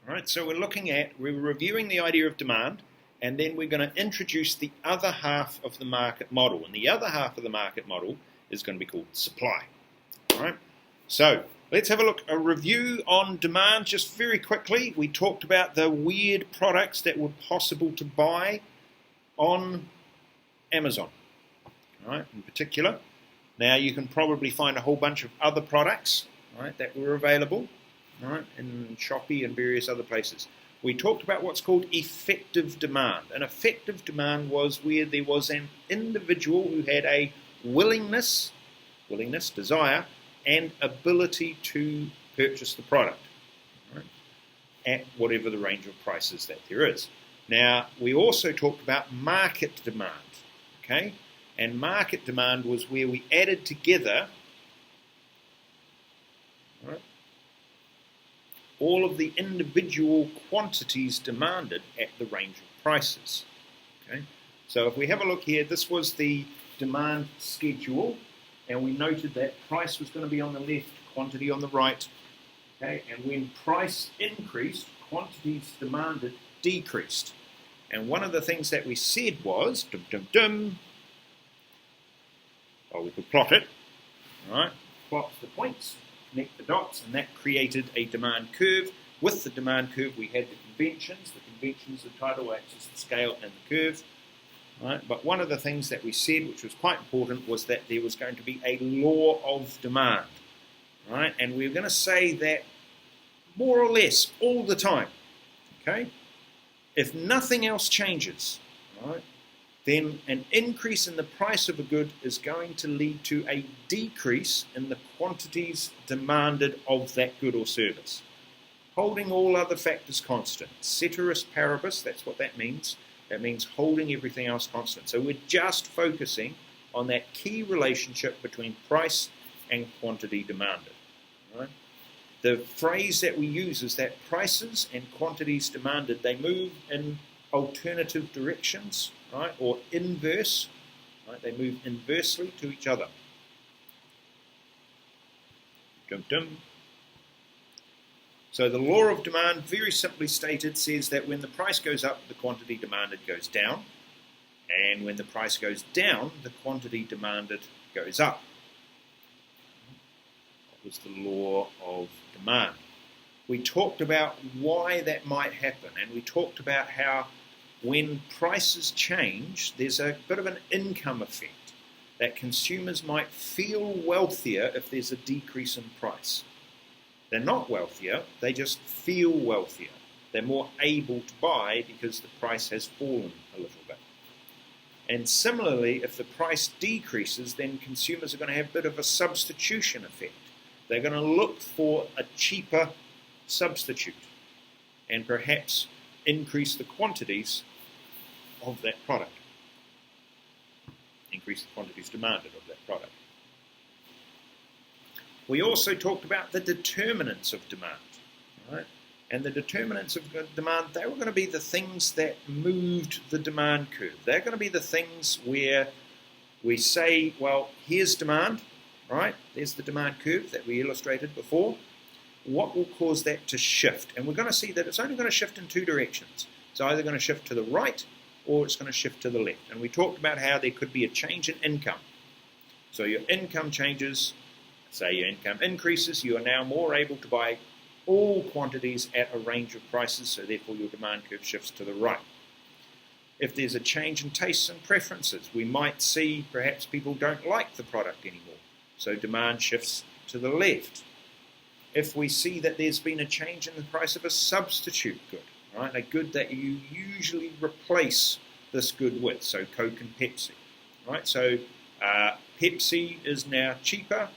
All right, so we're reviewing the idea of demand, and then we're going to introduce the other half of the market model. And the other half of the market model is going to be called supply. All right, so let's have a review on demand just very quickly. We talked about the weird products that were possible to buy on Amazon, all right, in particular. Now you can probably find a whole bunch of other products, all right, that were available, all right, in Shopee and various other places. We talked about what's called effective demand. And effective demand was where there was an individual who had a willingness, desire, and ability to purchase the product, right, at whatever the range of prices that there is. Now, we also talked about market demand, okay? And market demand was where we added together, right, all of the individual quantities demanded at the range of prices. Okay? So if we have a look here, this was the demand schedule, and we noted that price was going to be on the left, quantity on the right. Okay? And when price increased, quantities demanded decreased. And one of the things that we said was, well, we could plot it, all right? Plot the points, connect the dots, and that created a demand curve. With the demand curve, we had the conventions of tidal axis, the scale, and the curve. Right? But one of the things that we said, which was quite important, was that there was going to be a law of demand. Right? And we were going to say that more or less all the time. Okay? If nothing else changes, right, then an increase in the price of a good is going to lead to a decrease in the quantities demanded of that good or service, holding all other factors constant. Ceteris paribus, that's what that means. That means holding everything else constant. So we're just focusing on that key relationship between price and quantity demanded. Right? The phrase that we use is that prices and quantities demanded, they move in alternative directions, right, or inverse, right? They move inversely to each other. So the law of demand, very simply stated, says that when the price goes up, the quantity demanded goes down, and when the price goes down, the quantity demanded goes up. That was the law of demand. We talked about why that might happen, and we talked about how when prices change, there's a bit of an income effect, that consumers might feel wealthier if there's a decrease in price. They're not wealthier, they just feel wealthier. They're more able to buy because the price has fallen a little bit. And similarly, if the price decreases, then consumers are going to have a bit of a substitution effect. They're going to look for a cheaper substitute and perhaps increase the quantities of that product. Increase the quantities demanded of that product. We also talked about the determinants of demand. Right? And the determinants of demand, they were going to be the things that moved the demand curve. They're going to be the things where we say, well, here's demand, right? There's the demand curve that we illustrated before. What will cause that to shift? And we're going to see that it's only going to shift in two directions. It's either going to shift to the right or it's going to shift to the left. And we talked about how there could be a change in income. So your income changes, say your income increases, you are now more able to buy all quantities at a range of prices, so therefore your demand curve shifts to the right. If there's a change in tastes and preferences, we might see perhaps people don't like the product anymore, so demand shifts to the left. If we see that there's been a change in the price of a substitute good, right, a good that you usually replace this good with, so Coke and Pepsi, right? So Pepsi is now cheaper.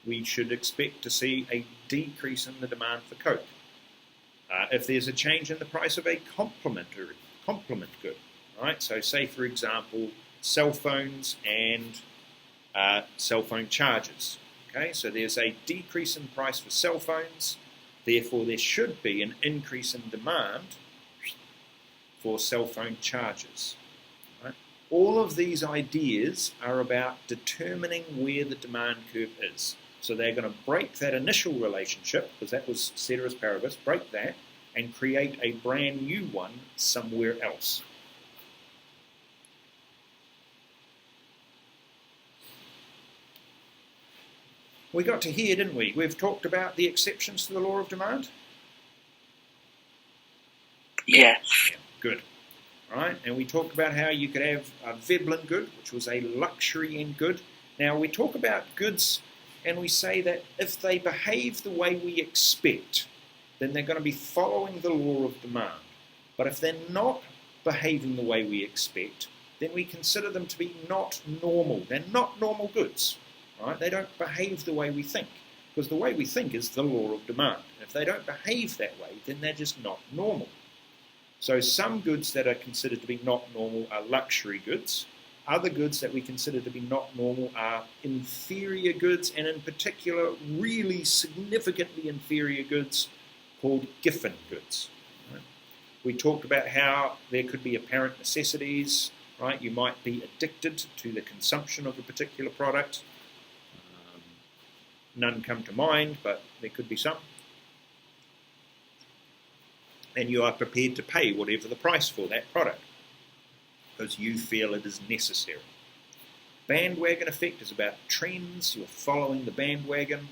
We should expect to see a decrease in the demand for Coke. If there's a change in the price of a complement good, right? So say, for example, cell phones and cell phone chargers. Okay, so there's a decrease in price for cell phones, therefore there should be an increase in demand for cell phone chargers. Right? All of these ideas are about determining where the demand curve is. So they're going to break that initial relationship, because that was ceteris paribus, break that, and create a brand new one somewhere else. We got to here, didn't we? We've talked about the exceptions to the law of demand. Yes. Yeah, good. Right, and we talked about how you could have a Veblen good, which was a luxury end good. Now, we talk about goods, and we say that if they behave the way we expect, then they're going to be following the law of demand. But if they're not behaving the way we expect, then we consider them to be not normal. They're not normal goods. Right? They don't behave the way we think, because the way we think is the law of demand. If they don't behave that way, then they're just not normal. So some goods that are considered to be not normal are luxury goods. Other goods that we consider to be not normal are inferior goods, and in particular, really significantly inferior goods called Giffen goods. Right? We talked about how there could be apparent necessities. Right? You might be addicted to the consumption of a particular product. None come to mind, but there could be some. And you are prepared to pay whatever the price for that product, because you feel it is necessary. Bandwagon effect is about trends. You're following the bandwagon.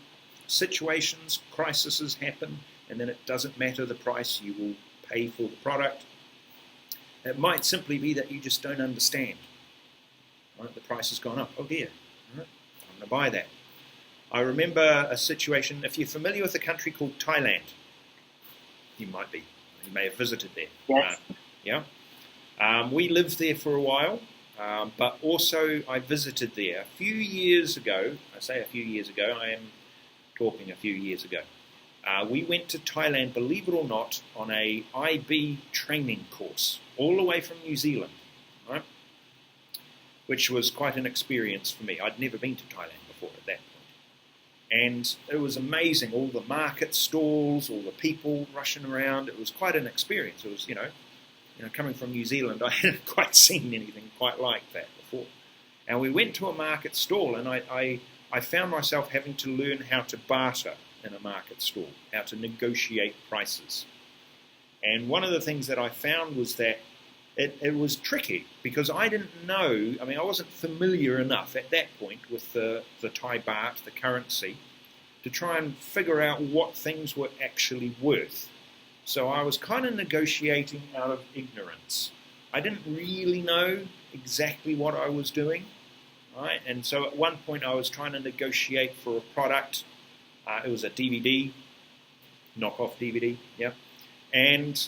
Situations, crises happen, and then it doesn't matter the price, you will pay for the product. It might simply be that you just don't understand. Right? The price has gone up. Oh dear, right? I'm going to buy that. I remember a situation, if you're familiar with a country called Thailand, you might be. You may have visited there. Yes. We lived there for a while, but also I visited there a few years ago. I say a few years ago, I am talking a few years ago. We went to Thailand, believe it or not, on a IB training course, all the way from New Zealand, right? Which was quite an experience for me. I'd never been to Thailand before at that point. And it was amazing, all the market stalls, all the people rushing around. It was quite an experience. It was, coming from New Zealand, I hadn't quite seen anything quite like that before. And we went to a market stall, and I found myself having to learn how to barter in a market stall, how to negotiate prices. And one of the things that I found was that it was tricky, because I didn't know, I wasn't familiar enough at that point with the Thai baht, the currency, to try and figure out what things were actually worth. So I was kind of negotiating out of ignorance. I didn't really know exactly what I was doing, right? And so at one point I was trying to negotiate for a product. It was a DVD, knockoff DVD, yeah. And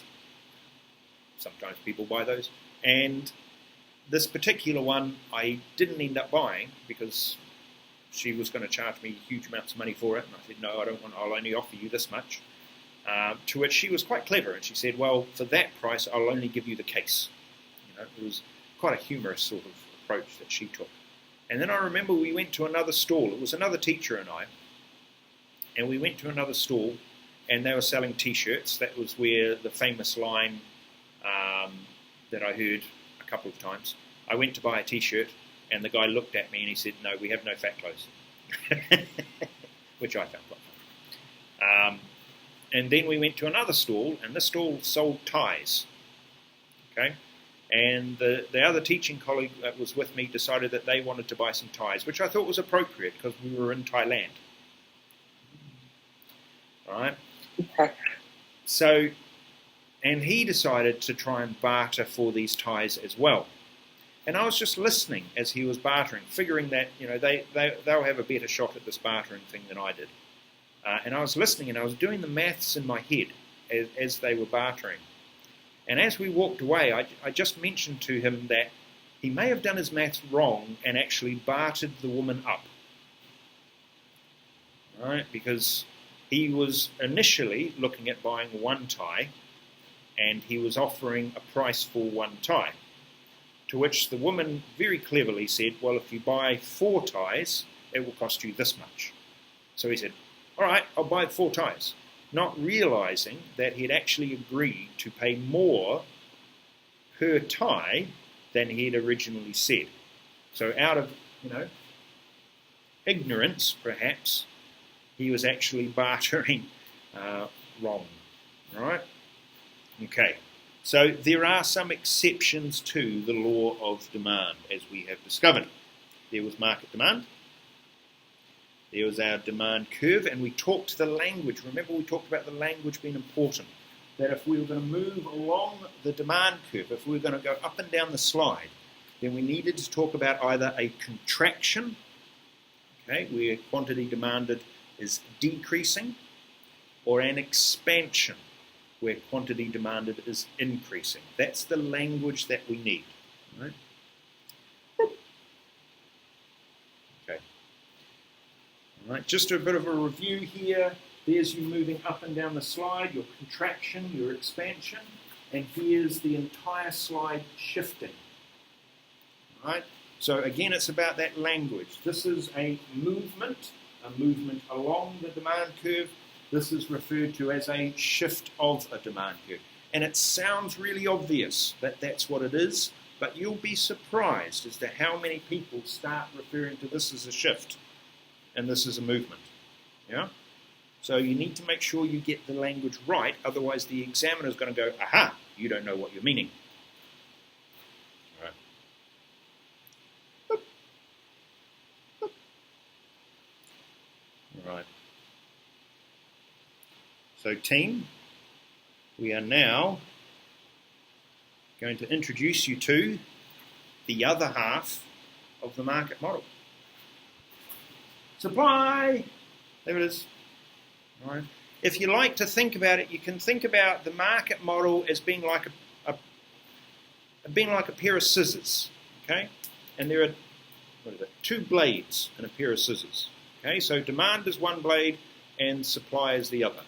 sometimes people buy those. And this particular one I didn't end up buying, because she was going to charge me huge amounts of money for it. And I said, no, I don't want, I'll only offer you this much. To which she was quite clever, and she said, well, for that price, I'll only give you the case. It was quite a humorous sort of approach that she took. And then I remember we went to another stall. It was another teacher and we went to another stall, and they were selling T-shirts. That was where the famous line that I heard a couple of times. I went to buy a T-shirt, and the guy looked at me and he said, no, we have no fat clothes. Which I found quite funny. And then we went to another stall, and this stall sold ties. Okay? And the other teaching colleague that was with me decided that they wanted to buy some ties, which I thought was appropriate because we were in Thailand. All right? So, and he decided to try and barter for these ties as well. And I was just listening as he was bartering, figuring that, they'll have a better shot at this bartering thing than I did. And I was listening, and I was doing the maths in my head as they were bartering. And as we walked away, I just mentioned to him that he may have done his maths wrong and actually bartered the woman up. Right? Because he was initially looking at buying one tie, and he was offering a price for one tie. To which the woman very cleverly said, well, if you buy 4 ties, it will cost you this much. So he said, all right, I'll buy 4 ties. Not realizing that he had actually agreed to pay more per tie than he had originally said. So out of, ignorance, perhaps, he was actually bartering wrong. Right? Okay. So there are some exceptions to the law of demand, as we have discovered. There was market demand. There was our demand curve, and we talked the language. Remember, we talked about the language being important. That if we were going to move along the demand curve, if we were going to go up and down the slide, then we needed to talk about either a contraction, okay, where quantity demanded is decreasing, or an expansion, where quantity demanded is increasing. That's the language that we need. Right? Okay. All right, just a bit of a review here. There's you moving up and down the slide, your contraction, your expansion, and here's the entire slide shifting. Right? So again, it's about that language. This is a movement along the demand curve. This is referred to as a shift of a demand curve. And it sounds really obvious that that's what it is, but you'll be surprised as to how many people start referring to this as a shift and this is a movement. Yeah? So you need to make sure you get the language right, otherwise the examiner is going to go, aha, you don't know what you're meaning. All right. All right. So team, we are now going to introduce you to the other half of the market model. Supply! There it is. All right. If you like to think about it, you can think about the market model as being like a pair of scissors. Okay? And there are two blades in a pair of scissors. Okay? So demand is one blade and supply is the other.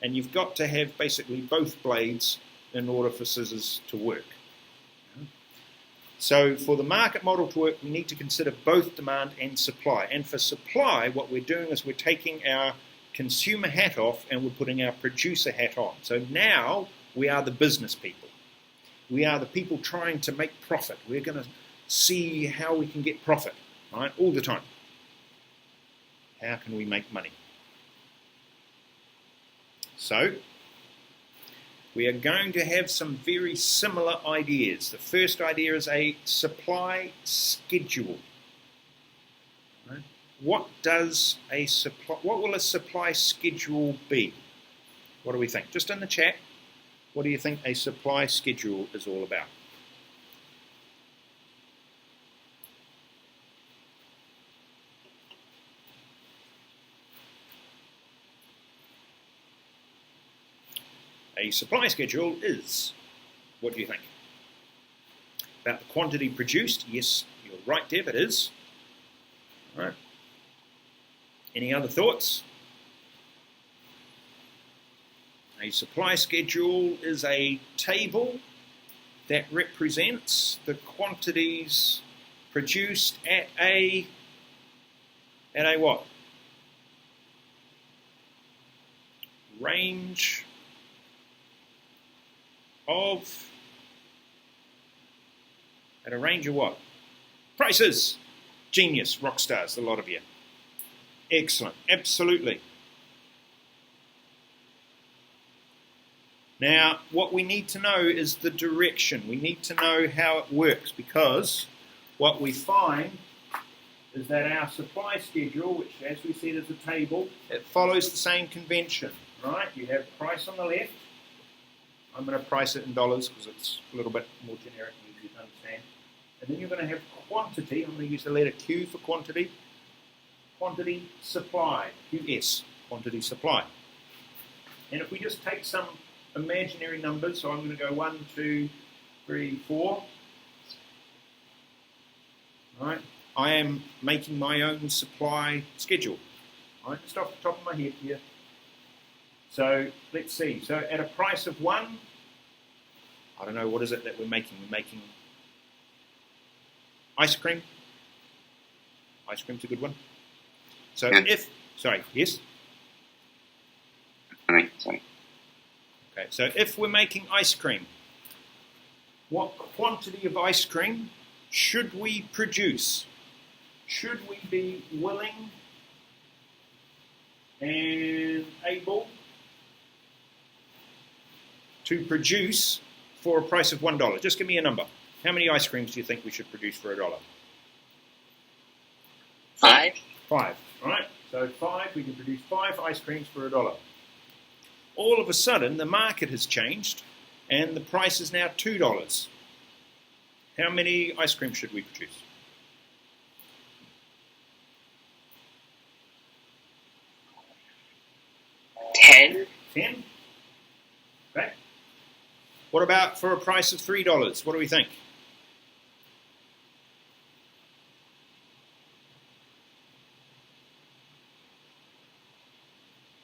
And you've got to have basically both blades in order for scissors to work. So for the market model to work, we need to consider both demand and supply. And for supply, what we're doing is we're taking our consumer hat off and we're putting our producer hat on. So now we are the business people. We are the people trying to make profit. We're going to see how we can get profit, right, all the time. How can we make money? So, we are going to have some very similar ideas. The first idea is a supply schedule. Right? What will a supply schedule be? What do we think? Just in the chat, what do you think a supply schedule is all about? A supply schedule is, what do you think? About the quantity produced? Yes, you're right, Deb, it is. All right. Any other thoughts? A supply schedule is a table that represents the quantities produced at a what? Range of, at a range of what? Prices. Genius, rock stars, a lot of you. Excellent, absolutely. Now, what we need to know is the direction. We need to know how it works, because what we find is that our supply schedule, which as we said is a table, it follows the same convention, right? You have price on the left. I'm going to price it in dollars because it's a little bit more generic and easier to understand. And then you're going to have quantity. I'm going to use the letter Q for quantity. Quantity supply, QS, quantity supply. And if we just take some imaginary numbers, so I'm going to go 1, 2, 3, 4. All right. I am making my own supply schedule. All right, just off the top of my head here. So let's see. So at a price of 1, I don't know, what is it that we're making? We're making ice cream. Ice cream's a good one. So yes. Sorry. Okay, so if we're making ice cream, what quantity of ice cream should we produce? Should we be willing and able to produce for a price of $1? Just give me a number. How many ice creams do you think we should produce for $1? 5. 5. All right. So 5, we can produce 5 ice creams for $1. All of a sudden, the market has changed, and the price is now $2. How many ice creams should we produce? 10. 10? Okay. What about for a price of $3? What do we think?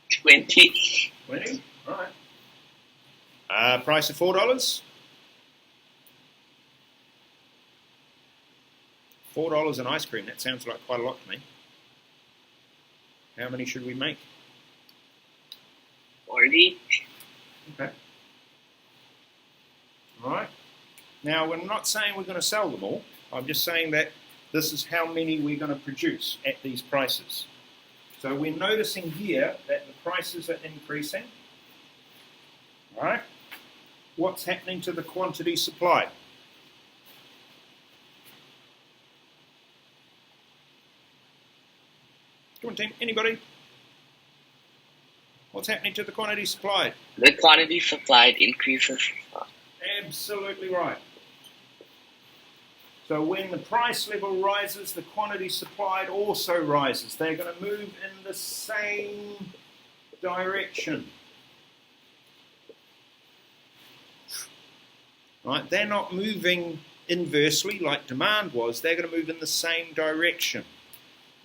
20. 20? All right. Price of $4? $4 an ice cream. That sounds like quite a lot to me. How many should we make? 40. Okay. All right. Now, we're not saying we're going to sell them all. I'm just saying that this is how many we're going to produce at these prices. So we're noticing here that the prices are increasing. All right. What's happening to the quantity supply? Come on, team. Anybody? What's happening to the quantity supplied? The quantity supplied increases. Absolutely right. So when the price level rises, the quantity supplied also rises. They're going to move in the same direction. Right? They're not moving inversely like demand was. They're going to move in the same direction.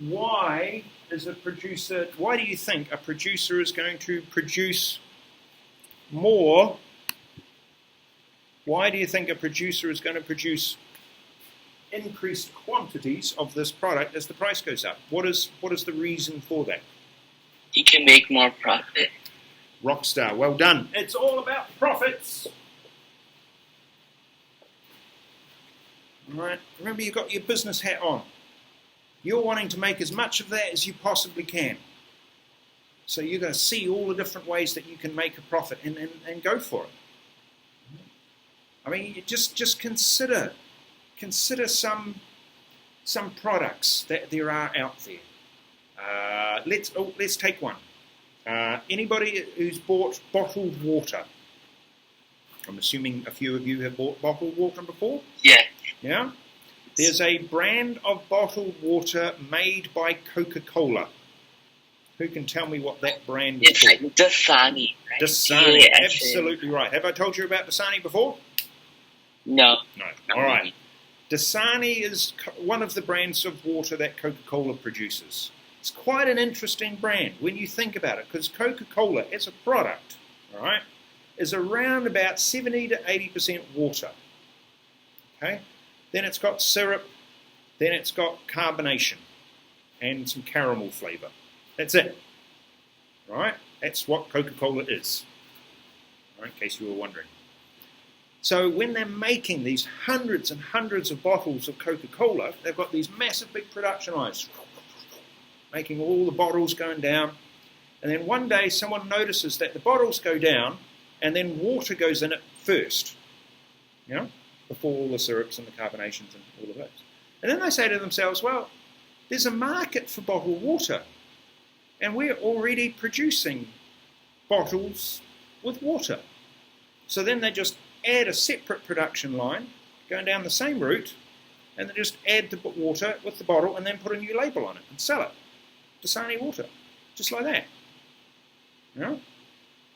Why do you think a producer is going to produce more? Why do you think a producer is going to produce increased quantities of this product as the price goes up? What is the reason for that? You can make more profit. Rockstar, well done. It's all about profits. All right. Remember, you've got your business hat on. You're wanting to make as much of that as you possibly can. So you're going to see all the different ways that you can make a profit and go for it. I mean, you just consider some products that there are out there. Let's take one. Anybody who's bought bottled water? I'm assuming a few of you have bought bottled water before. Yeah. Yeah. There's a brand of bottled water made by Coca-Cola. Who can tell me what that brand is It's called? like Dasani, right? Dasani, Yeah, absolutely right. Have I told you about Dasani before? No. No. All right. Dasani is one of the brands of water that Coca-Cola produces. It's quite an interesting brand when you think about it, because Coca-Cola as a product, all right, is around about 70 to 80% water. Okay? Then it's got syrup, then it's got carbonation and some caramel flavour. That's it. Right? That's what Coca-Cola is. Right, in case you were wondering. So when they're making these hundreds and hundreds of bottles of Coca-Cola, they've got these massive big production lines, making all the bottles going down. And then one day someone notices that the bottles go down and then water goes in it first. You know? Before all the syrups and the carbonations and all of those. And then they say to themselves, well, there's a market for bottled water, and we're already producing bottles with water. So then they just add a separate production line, going down the same route, and they just add the water with the bottle and then put a new label on it and sell it. Dasani water. Just like that. You know?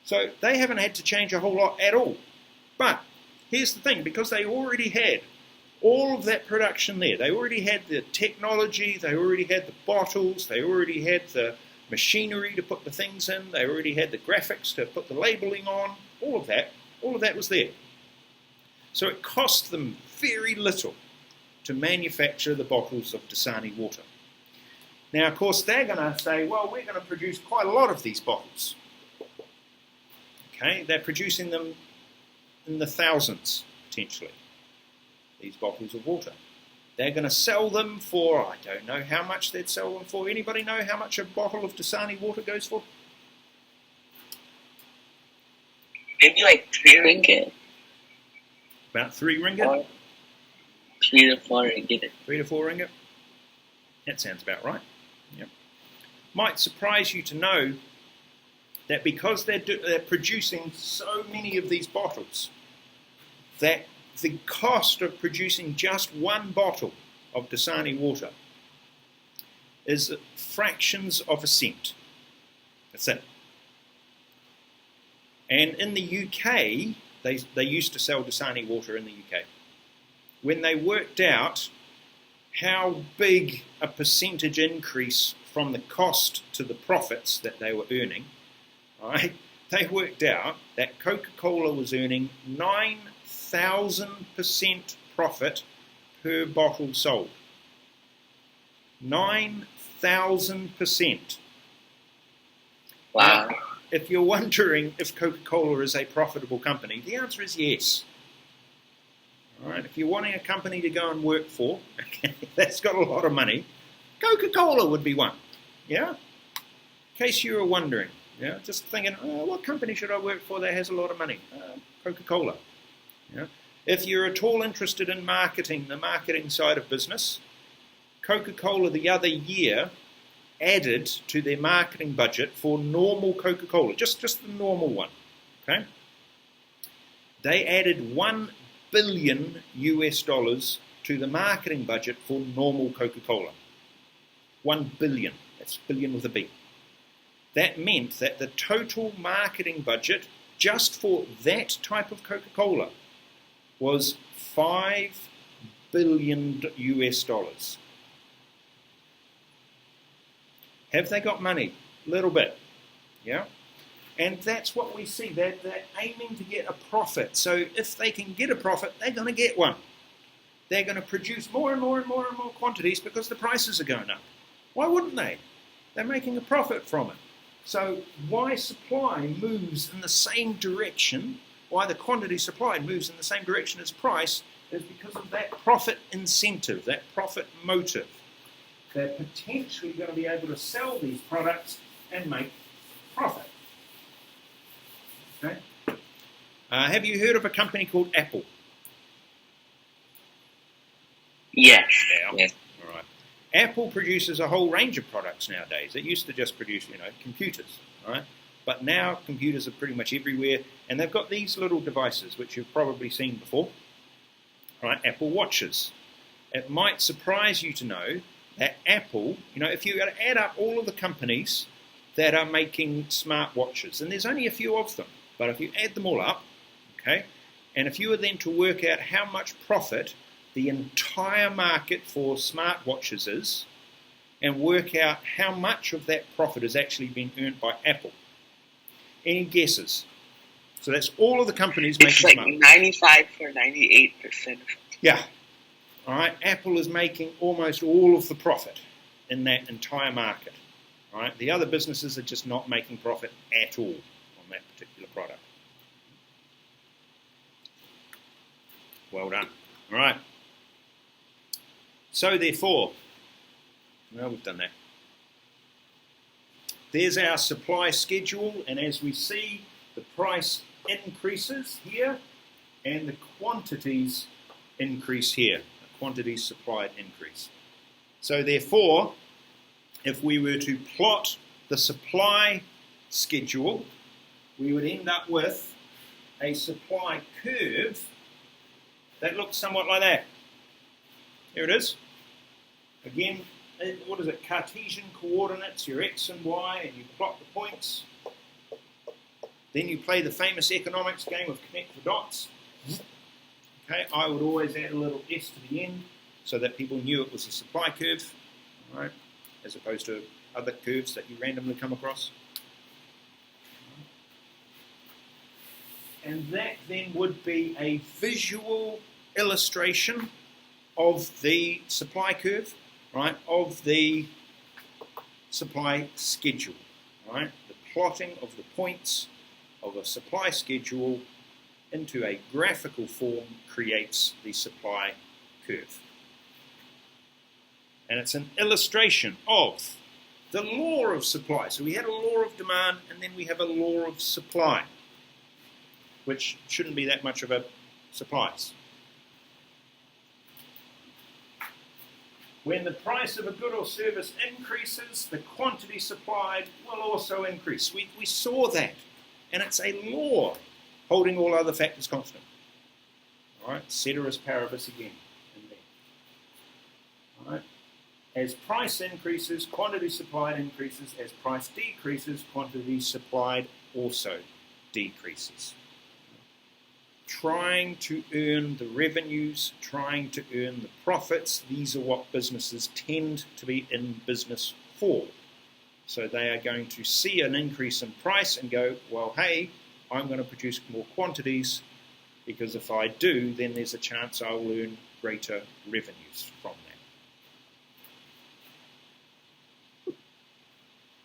So they haven't had to change a whole lot at all. But here's the thing, because they already had all of that production there, they already had the technology, they already had the bottles, they already had the machinery to put the things in, they already had the graphics to put the labeling on, all of that was there. So it cost them very little to manufacture the bottles of Dasani water. Now, of course, they're going to say, well, we're going to produce quite a lot of these bottles. Okay, they're producing them in the thousands, potentially, these bottles of water. They're going to sell them for, I don't know how much they'd sell them for. Anybody know how much a bottle of Dasani water goes for? Maybe like 3 ringgit. About 3 ringgit? Or 3 to 4 ringgit. 3 to 4 ringgit? That sounds about right. Yep. Might surprise you to know that because they're producing so many of these bottles, that the cost of producing just one bottle of Dasani water is fractions of a cent. That's it. And in the UK, they used to sell Dasani water in the UK. When they worked out how big a percentage increase from the cost to the profits that they were earning, right, they worked out that Coca-Cola was earning 9,000% profit per bottle sold. 9,000%. Wow. Now, if you're wondering if Coca-Cola is a profitable company, the answer is yes. All right, if you're wanting a company to go and work for, that's got a lot of money, Coca-Cola would be one. Yeah? In case you were wondering, yeah, just thinking, what company should I work for that has a lot of money? Coca-Cola. Yeah? If you're at all interested in marketing, the marketing side of business, Coca-Cola the other year added to their marketing budget for normal Coca-Cola, just the normal one. Okay? They added $1 billion to the marketing budget for normal Coca-Cola. 1 billion. That's billion with a B. That meant that the total marketing budget just for that type of Coca-Cola was $5 billion. Have they got money? A little bit. Yeah? And that's what we see. They're aiming to get a profit. So if they can get a profit, they're going to get one. They're going to produce more and more and more and more quantities because the prices are going up. Why wouldn't they? They're making a profit from it. So why supply moves in the same direction, why the quantity supplied moves in the same direction as price, is because of that profit incentive, that profit motive. They're potentially going to be able to sell these products and make profit. Okay? Have you heard of a company called Apple? Yes. Yes. All right. Apple produces a whole range of products nowadays. It used to just produce, computers, right? But now computers are pretty much everywhere, and they've got these little devices, which you've probably seen before, right? Apple Watches. It might surprise you to know that Apple, if you add up all of the companies that are making smartwatches, and there's only a few of them, but if you add them all up, okay, and if you were then to work out how much profit the entire market for smartwatches is, and work out how much of that profit is actually being earned by Apple. Any guesses? So that's all of the companies making smartwatches. It's like 95 or 98%. Yeah. All right. Apple is making almost all of the profit in that entire market. All right. The other businesses are just not making profit at all on that particular product. Well done. All right. So therefore, well, we've done that. There's our supply schedule, and as we see, the price increases here, and the quantities increase here. The quantities supplied increase. So therefore, if we were to plot the supply schedule, we would end up with a supply curve that looks somewhat like that. Here it is. Again, what is it? Cartesian coordinates, your x and y, and you plot the points. Then you play the famous economics game of connect the dots. Okay, I would always add a little s to the end so that people knew it was a supply curve, all right, as opposed to other curves that you randomly come across. And that then would be a visual illustration of the supply curve, right, of the supply schedule, right? The plotting of the points of a supply schedule into a graphical form creates the supply curve. And it's an illustration of the law of supply. So we had a law of demand, and then we have a law of supply, which shouldn't be that much of a surprise. When the price of a good or service increases, the quantity supplied will also increase. We saw that, and it's a law, holding all other factors constant. All right, ceteris paribus again in there. All right. As price increases, quantity supplied increases. As price decreases, quantity supplied also decreases. Trying to earn the revenues, trying to earn the profits, these are what businesses tend to be in business for. So they are going to see an increase in price and go, well, hey, I'm going to produce more quantities, because if I do, then there's a chance I will earn greater revenues from that.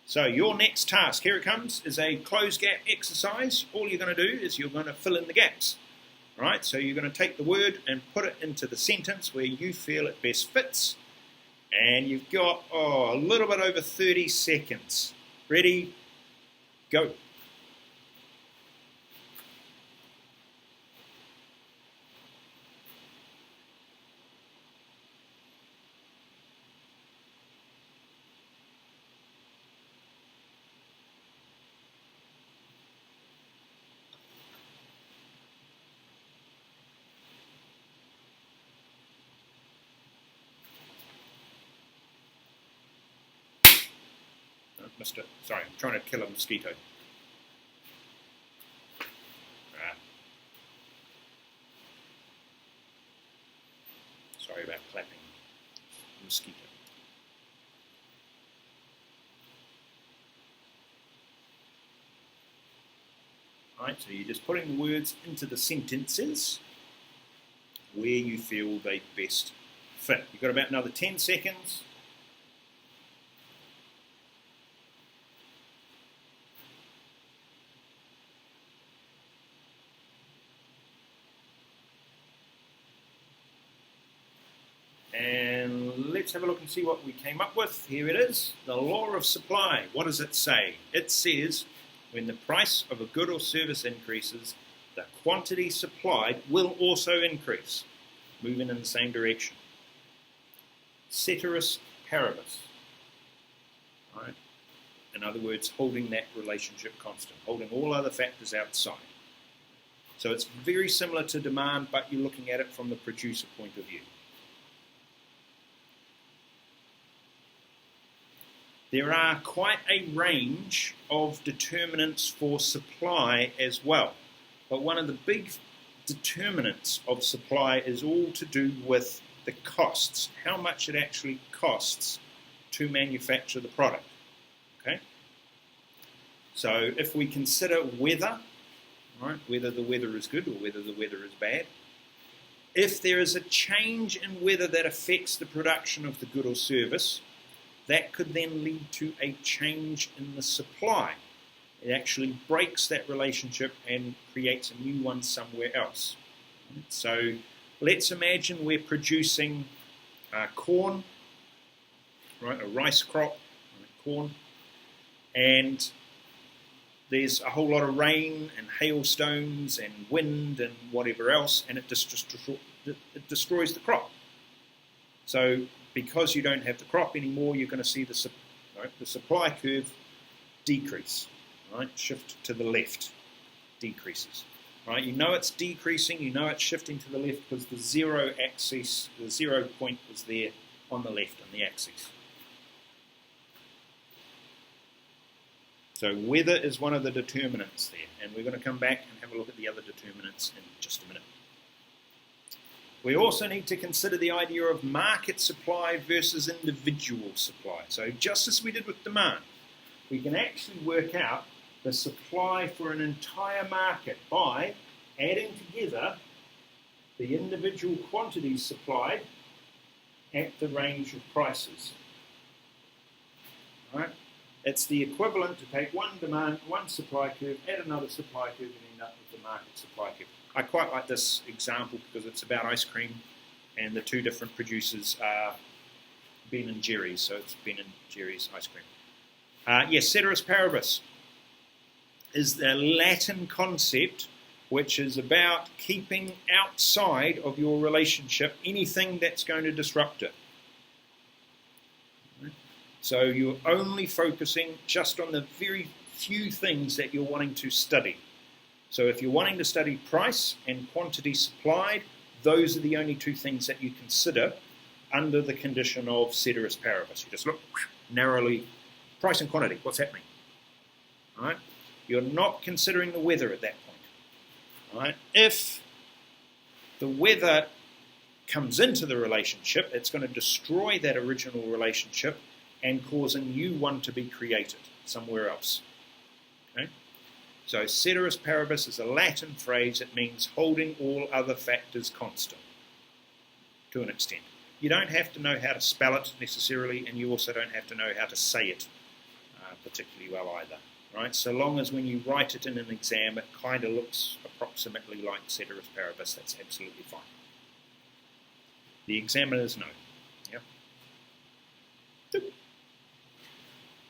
So your next task, here it comes, is a close gap exercise. All you're going to do is you're going to fill in the gaps. Right, so you're going to take the word and put it into the sentence where you feel it best fits. And you've got a little bit over 30 seconds. Ready? Go. Sorry, I'm trying to kill a mosquito. Sorry about clapping. Mosquito. Right, so you're just putting the words into the sentences where you feel they best fit. You've got about another 10 seconds. And let's have a look and see what we came up with. Here it is, the law of supply. What does it say? It says, when the price of a good or service increases, the quantity supplied will also increase, moving in the same direction. Ceteris paribus. Right? In other words, holding that relationship constant, holding all other factors outside. So it's very similar to demand, but you're looking at it from the producer point of view. There are quite a range of determinants for supply as well. But one of the big determinants of supply is all to do with the costs, how much it actually costs to manufacture the product. Okay? So if we consider weather, right, whether the weather is good or whether the weather is bad, if there is a change in weather that affects the production of the good or service, that could then lead to a change in the supply. It actually breaks that relationship and creates a new one somewhere else. So let's imagine we're producing corn, right, a rice crop, corn, and there's a whole lot of rain and hailstones and wind and whatever else, and it destroys the crop. So because you don't have the crop anymore, you're going to see the supply curve decrease, right? Shift to the left, decreases, right? You know it's decreasing, you know it's shifting to the left because the zero axis, the 0 point was there on the left on the axis. So weather is one of the determinants there, and we're going to come back and have a look at the other determinants in just a minute. We also need to consider the idea of market supply versus individual supply. So just as we did with demand, we can actually work out the supply for an entire market by adding together the individual quantities supplied at the range of prices. All right? It's the equivalent to take one demand, one supply curve, add another supply curve, and end up with the market supply curve. I quite like this example because it's about ice cream, and the two different producers are Ben and Jerry's, so it's Ben and Jerry's ice cream. Yes, ceteris paribus is the Latin concept which is about keeping outside of your relationship anything that's going to disrupt it. So you're only focusing just on the very few things that you're wanting to study. So if you're wanting to study price and quantity supplied, those are the only two things that you consider under the condition of ceteris paribus. You just look narrowly, price and quantity, what's happening? All right? You're not considering the weather at that point. All right? If the weather comes into the relationship, it's going to destroy that original relationship and cause a new one to be created somewhere else. Okay? So ceteris paribus is a Latin phrase. It means holding all other factors constant, to an extent. You don't have to know how to spell it necessarily, and you also don't have to know how to say it particularly well either. Right? So long as when you write it in an exam, it kind of looks approximately like ceteris paribus, that's absolutely fine. The examiners know. Yeah.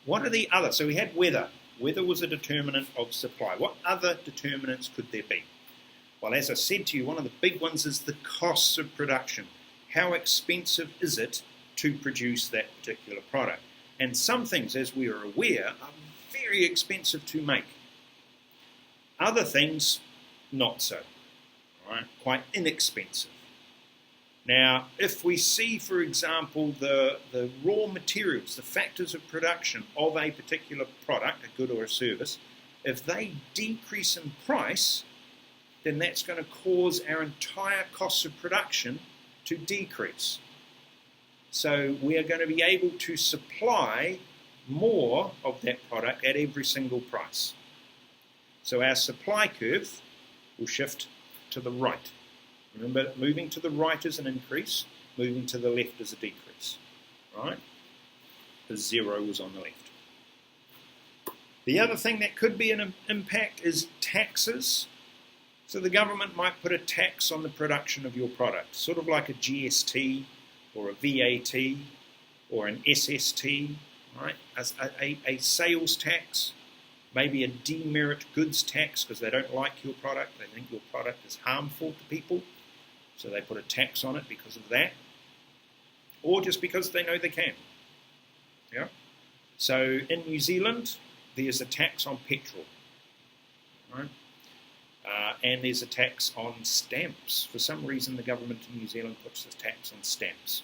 What are the other? So we had weather. Weather was a determinant of supply. What other determinants could there be? Well, as I said to you, one of the big ones is the costs of production. How expensive is it to produce that particular product? And some things, as we are aware, are very expensive to make. Other things, not so. Right? Quite inexpensive. Now, if we see, for example, the raw materials, the factors of production of a particular product, a good or a service, if they decrease in price, then that's going to cause our entire cost of production to decrease. So we are going to be able to supply more of that product at every single price. So our supply curve will shift to the right. Remember, moving to the right is an increase, moving to the left is a decrease. Right? The zero was on the left. The other thing that could be an impact is taxes. So the government might put a tax on the production of your product, sort of like a GST or a VAT or an SST, right? A sales tax, maybe a Demerit Goods Tax because they don't like your product, they think your product is harmful to people, so they put a tax on it because of that, or just because they know they can. Yeah. So in New Zealand, there's a tax on petrol, right? And there's a tax on stamps. For some reason, the government in New Zealand puts a tax on stamps.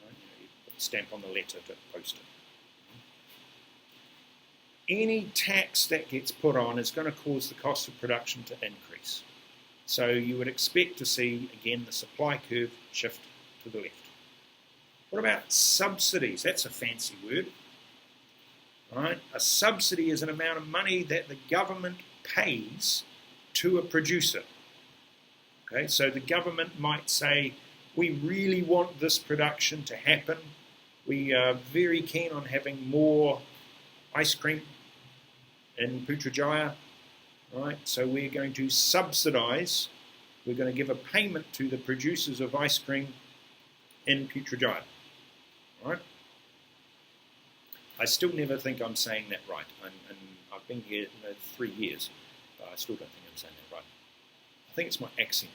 Right? You put a stamp on the letter to post it. Any tax that gets put on is going to cause the cost of production to increase. So you would expect to see, again, the supply curve shift to the left. What about subsidies? That's a fancy word. Right? A subsidy is an amount of money that the government pays to a producer. Okay, so the government might say, we really want this production to happen. We are very keen on having more ice cream in Putrajaya. Right? So we're going to subsidise, we're going to give a payment to the producers of ice cream in Putrajaya. Right? I still never think I'm saying that right, and I've been here 3 years, but I still don't think I'm saying that right. I think it's my accent.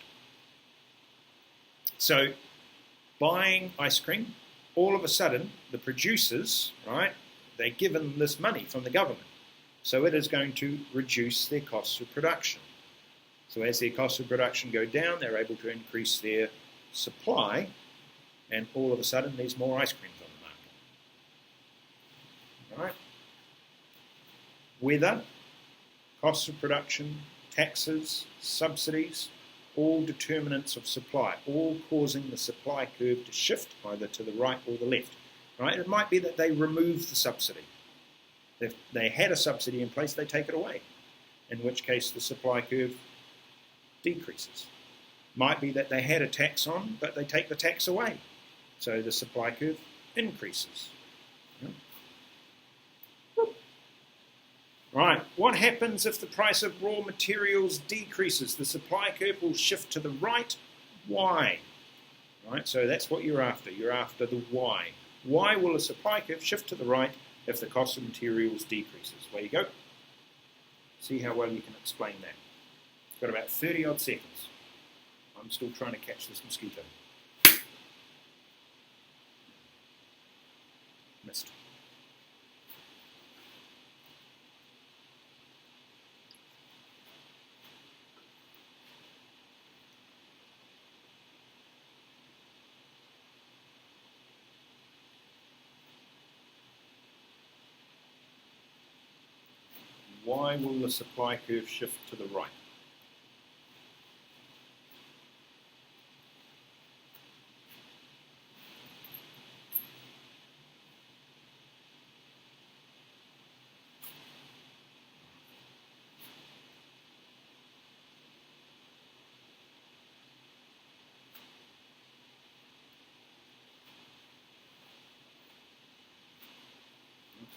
So, buying ice cream, all of a sudden, the producers, right, they're given this money from the government, so it is going to reduce their costs of production. So as their costs of production go down, they're able to increase their supply, and all of a sudden, there's more ice creams on the market. Right? Weather, costs of production, taxes, subsidies, all determinants of supply, all causing the supply curve to shift either to the right or the left. Right? It might be that they remove the subsidy. If they had a subsidy in place, they take it away, in which case the supply curve decreases. Might be that they had a tax on, but they take the tax away, so the supply curve increases. Right, what happens if the price of raw materials decreases? The supply curve will shift to the right. Why? right? So that's what you're after. You're after the why. Why will the supply curve shift to the right if the cost of materials decreases? There you go. See how well you can explain that. Got about 30 odd seconds. I'm still trying to catch this mosquito. Missed. Why will the supply curve shift to the right?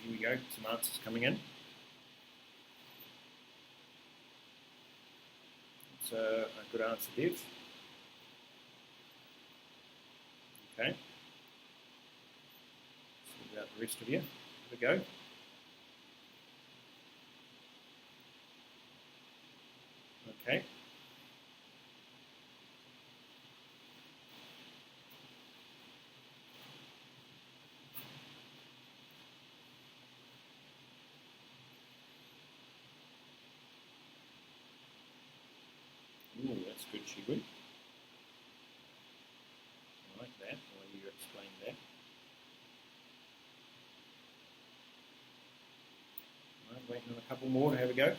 Here we go, some answers coming in. It's a good answer, Dev. Okay. See about the rest of you. Have a go. Okay. Ooh, that's good, Shibu. I like that, the way you explained that. Right, waiting on a couple more to have a go.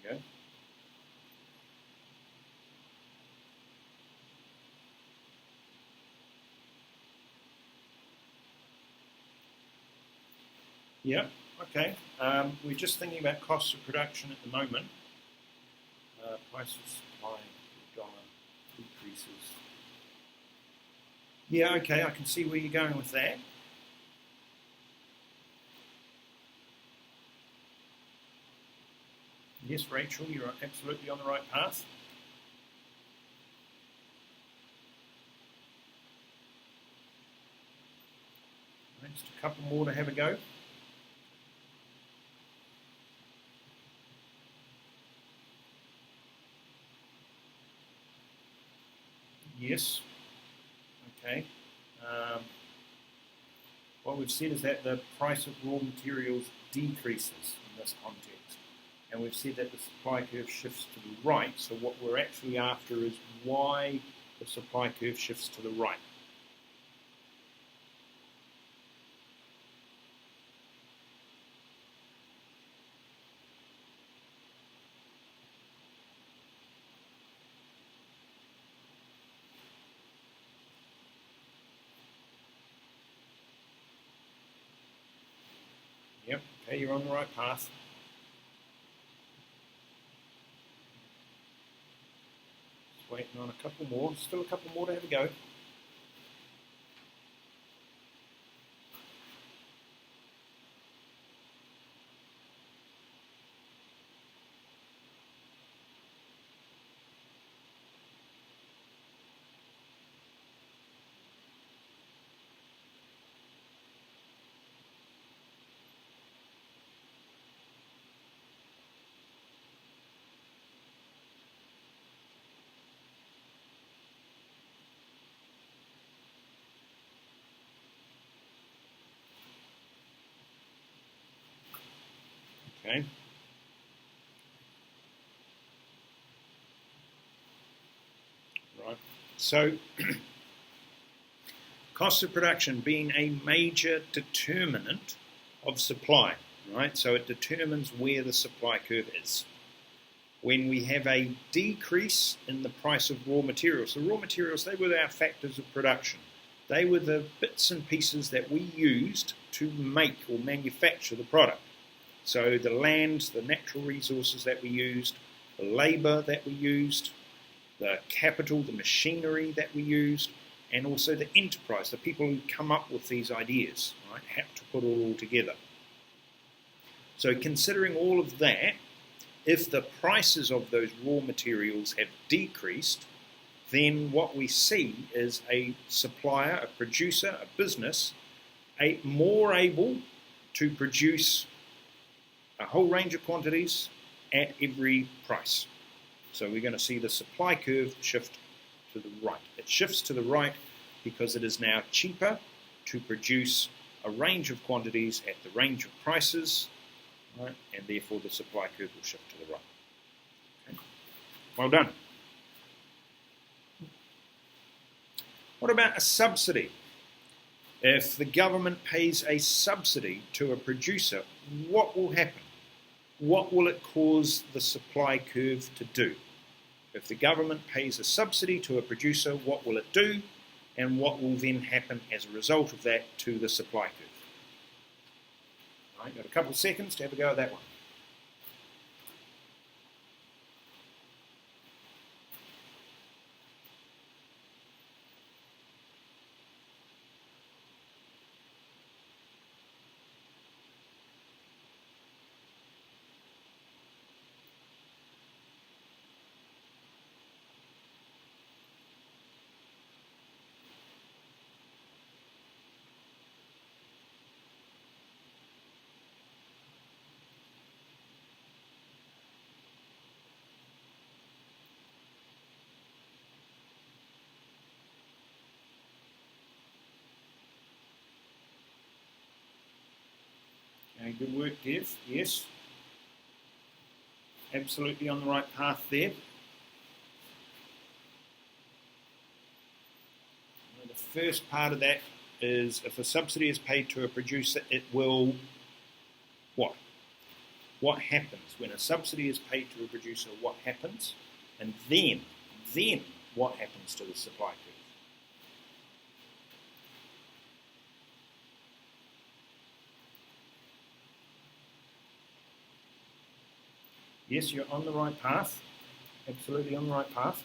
There you go. Yeah, okay. We're just thinking about costs of production at the moment. Price of supply per dollar decreases. Yeah, okay, I can see where you're going with that. Yes, Rachel, you're absolutely on the right path. Just a couple more to have a go. Yes. Okay. What we've said is that the price of raw materials decreases in this context. And we've said that the supply curve shifts to the right. So what we're actually after is why the supply curve shifts to the right. Yep, okay, you're on the right path. Just waiting on a couple more. Still a couple more to have a go. Okay. Right. So, cost of production being a major determinant of supply, right? So it determines where the supply curve is. When we have a decrease in the price of raw materials, so raw materials, they were our factors of production. They were the bits and pieces that we used to make or manufacture the product. So the land, the natural resources that we used, the labour that we used, the capital, the machinery that we used, and also the enterprise, the people who come up with these ideas, right, have to put it all together. So considering all of that, if the prices of those raw materials have decreased, then what we see is a supplier, a producer, a business, more able to produce a whole range of quantities at every price. So we're going to see the supply curve shift to the right. It shifts to the right because it is now cheaper to produce a range of quantities at the range of prices, right? And therefore the supply curve will shift to the right. Okay. Well done. What about a subsidy? If the government pays a subsidy to a producer, what will happen? What will it cause the supply curve to do? If the government pays a subsidy to a producer, what will it do? And what will then happen as a result of that to the supply curve? All right, got a couple of seconds to have a go at that one. Okay, good work, Dev. Yes. Absolutely on the right path there. The first part of that is if a subsidy is paid to a producer, it will what? What happens? When a subsidy is paid to a producer, what happens? And then what happens to the supply curve? Yes, you're on the right path. Absolutely on the right path.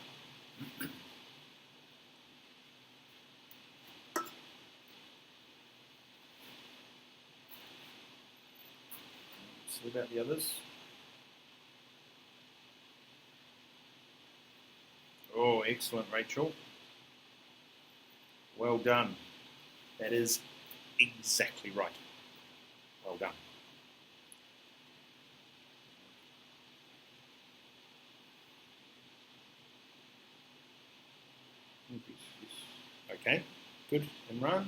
See about the others. Oh, excellent, Rachel. Well done. That is exactly right. Well done. Okay, good. Imran.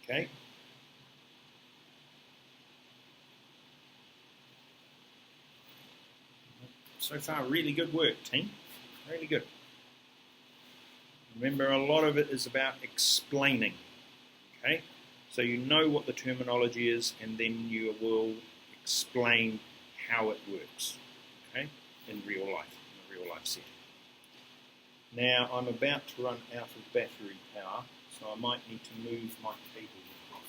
Okay. So far, really good work, team. Really good. Remember, a lot of it is about explaining. Okay, so you know what the terminology is, and then you will explain how it works. Okay, in real life setting. Now, I'm about to run out of battery power, so I might need to move my cable across.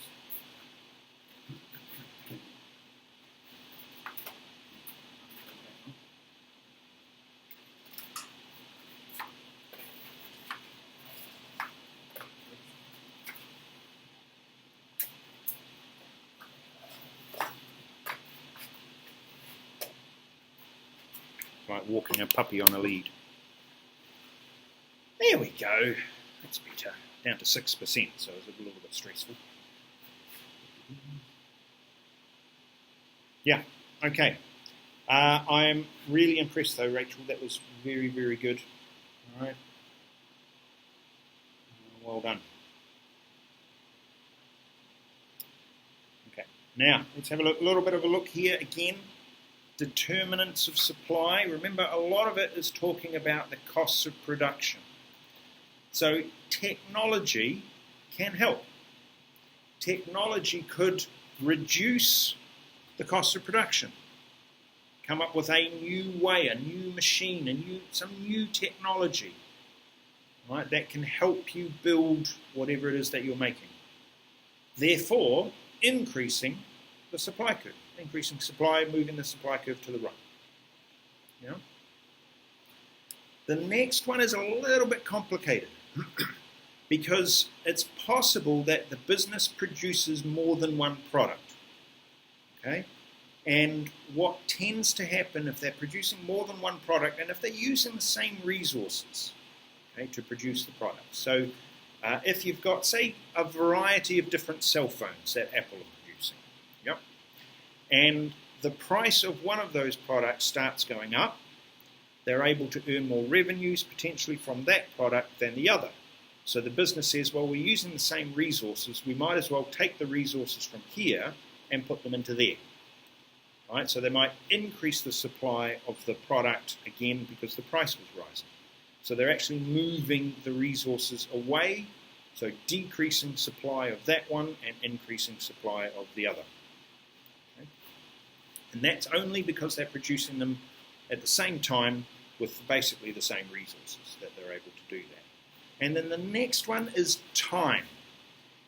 Like walking a puppy on a lead. There we go. That's better. Down to 6%, so it's a little bit stressful. Yeah, okay. I am really impressed though, Rachel. That was very, very good. All right. Well done. Okay, now let's have a little bit of a look here again. Determinants of supply. Remember, a lot of it is talking about the costs of production. So technology can help. Technology could reduce the cost of production. Come up with a new way, a new machine, some new technology right, that can help you build whatever it is that you're making. Therefore, increasing the supply curve, increasing supply, moving the supply curve to the right. Yeah? The next one is a little bit complicated because it's possible that the business produces more than one product. Okay? And what tends to happen if they're producing more than one product and if they're using the same resources, okay, to produce the product. So if you've got, say, a variety of different cell phones that Apple are producing, yep, and the price of one of those products starts going up, they're able to earn more revenues potentially from that product than the other. So the business says, well, we're using the same resources, we might as well take the resources from here and put them into there. Right? So they might increase the supply of the product again because the price was rising. So they're actually moving the resources away, so decreasing supply of that one and increasing supply of the other. Okay? And that's only because they're producing them at the same time with basically the same resources that they're able to do that. And then the next one is time.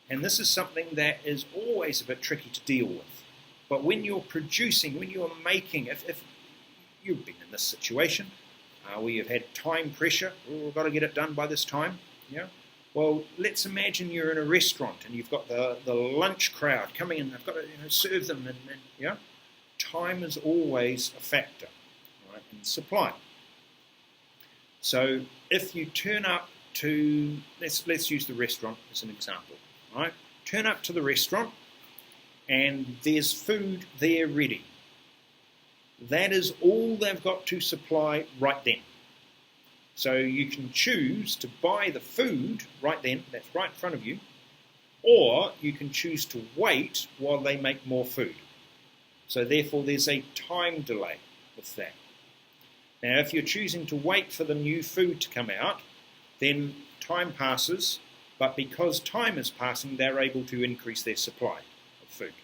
And this is something that is always a bit tricky to deal with. But when you're producing, when you're making, if you've been in this situation where you've had time pressure, we've got to get it done by this time, yeah. Well, let's imagine you're in a restaurant and you've got the lunch crowd coming in. They've got to serve them, and yeah. Time is always a factor, right, in supply. So if you turn up to, let's use the restaurant as an example, right? Turn up to the restaurant, and there's food there ready. That is all they've got to supply right then. So you can choose to buy the food right then, that's right in front of you, or you can choose to wait while they make more food. So therefore there's a time delay with that. Now if you're choosing to wait for the new food to come out, then time passes, but because time is passing, they're able to increase their supply of food.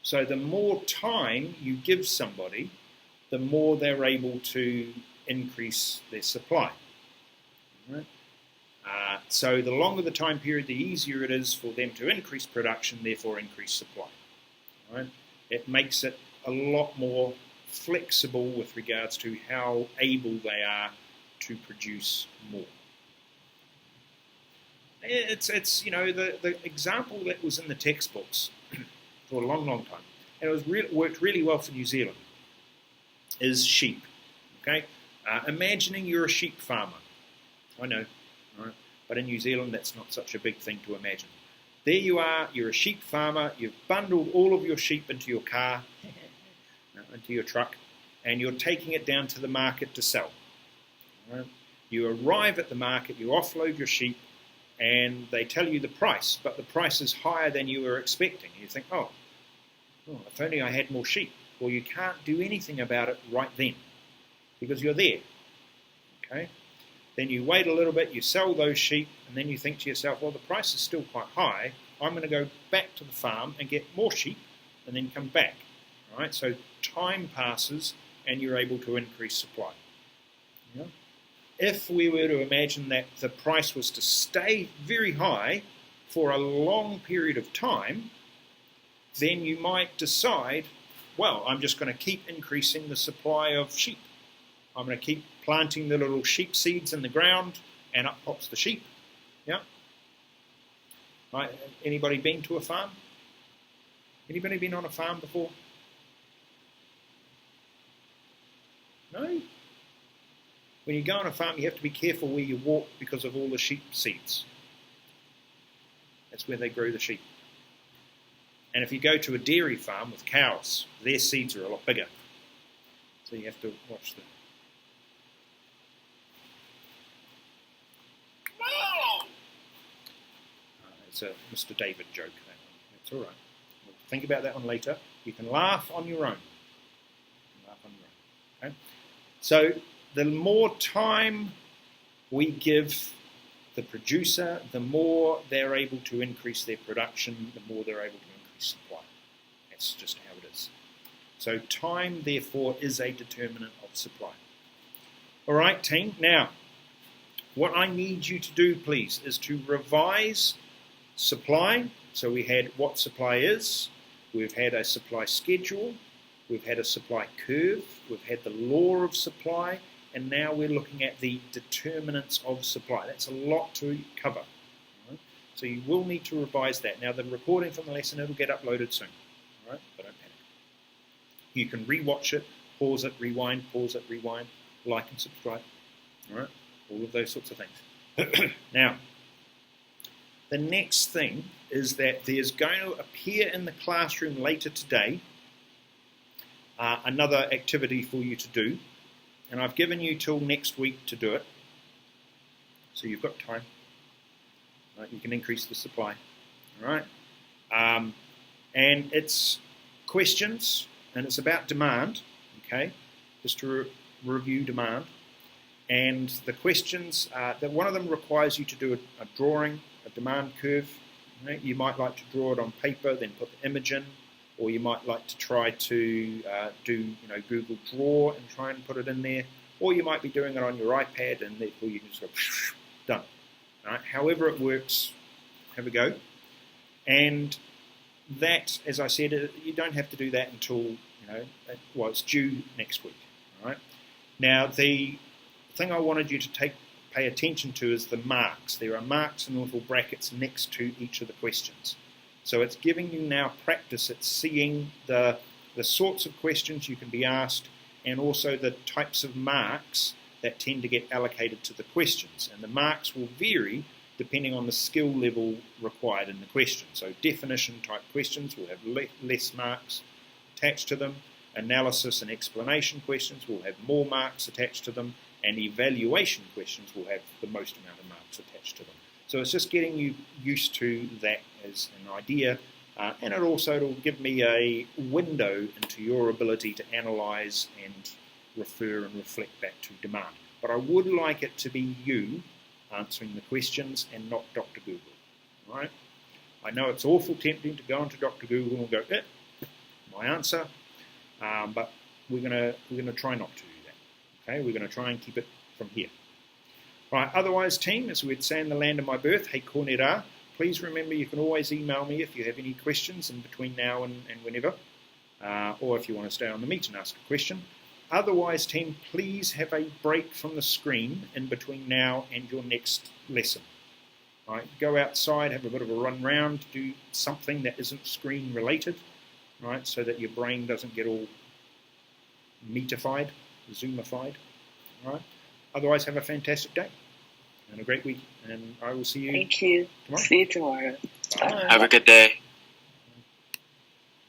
So the more time you give somebody, the more they're able to increase their supply. Right? So the longer the time period, the easier it is for them to increase production, therefore increase supply. Right? It makes it a lot more flexible with regards to how able they are to produce more. It's you know, the example that was in the textbooks for a long, long time, and it worked really well for New Zealand, is sheep. Okay, imagining you're a sheep farmer. I know, right? But in New Zealand, that's not such a big thing to imagine. There you are, you're a sheep farmer, you've bundled all of your sheep into your car, into your truck, and you're taking it down to the market to sell. Right? You arrive at the market, you offload your sheep, and they tell you the price, but the price is higher than you were expecting. You think, oh, if only I had more sheep. Well, you can't do anything about it right then, because you're there. Okay? Then you wait a little bit, you sell those sheep, and then you think to yourself, well, the price is still quite high. I'm going to go back to the farm and get more sheep, and then come back. All right? So time passes, and you're able to increase supply. Yeah? If we were to imagine that the price was to stay very high for a long period of time, then you might decide, well, I'm just going to keep increasing the supply of sheep. I'm going to keep planting the little sheep seeds in the ground, and up pops the sheep. Yeah? Right? Anybody been to a farm? Anybody been on a farm before? No? When you go on a farm, you have to be careful where you walk because of all the sheep seeds. That's where they grow the sheep. And if you go to a dairy farm with cows, their seeds are a lot bigger. So you have to watch them. It's a Mr. David joke. That's all right. We'll think about that one later. You can laugh on your own. Okay? So the more time we give the producer, the more they're able to increase their production, the more they're able to increase supply. That's just how it is. So time, therefore, is a determinant of supply. All right, team. Now, what I need you to do, please, is to revise supply. So we had what supply is, we've had a supply schedule, we've had a supply curve, we've had the law of supply, and now we're looking at the determinants of supply. That's a lot to cover. Right? So you will need to revise that. Now the recording from the lesson, it'll get uploaded soon. All right? But don't panic. You can rewatch it, pause it, rewind, like and subscribe. All right? All of those sorts of things. Now, the next thing is that there's going to appear in the classroom later today another activity for you to do, and I've given you till next week to do it, so you've got time. Right? You can increase the supply. All right, and it's questions, and it's about demand. Okay, just to review demand. And the questions, that one of them requires you to do a drawing, a demand curve. Right? You might like to draw it on paper, then put the image in, or you might like to try to do Google Draw and try and put it in there, or you might be doing it on your iPad and therefore you can just go done. Right? However it works, have a go. And that, as I said, you don't have to do that until it's due next week. All right. Now the thing I wanted you to pay attention to is the marks. There are marks in little brackets next to each of the questions. So it's giving you now practice at seeing the sorts of questions you can be asked and also the types of marks that tend to get allocated to the questions. And the marks will vary depending on the skill level required in the question. So definition type questions will have less marks attached to them. Analysis and explanation questions will have more marks attached to them. And evaluation questions will have the most amount of marks attached to them. So it's just getting you used to that as an idea, and it'll give me a window into your ability to analyse and refer and reflect back to demand. But I would like it to be you answering the questions and not Dr. Google. All right? I know it's awful tempting to go into Dr. Google and go, my answer, but we're gonna try not to. Okay, we're going to try and keep it from here. Right, otherwise, team, as we'd say in the land of my birth, hey kornera, please remember you can always email me if you have any questions in between now and whenever, or if you want to stay on the meet and ask a question. Otherwise, team, please have a break from the screen in between now and your next lesson. Right, go outside, have a bit of a run round, do something that isn't screen related, right, so that your brain doesn't get all meatified. Zoomified. All right. Otherwise, have a fantastic day and a great week. And I will see you. Thank you. Tomorrow. See you tomorrow. Bye. Have a good day.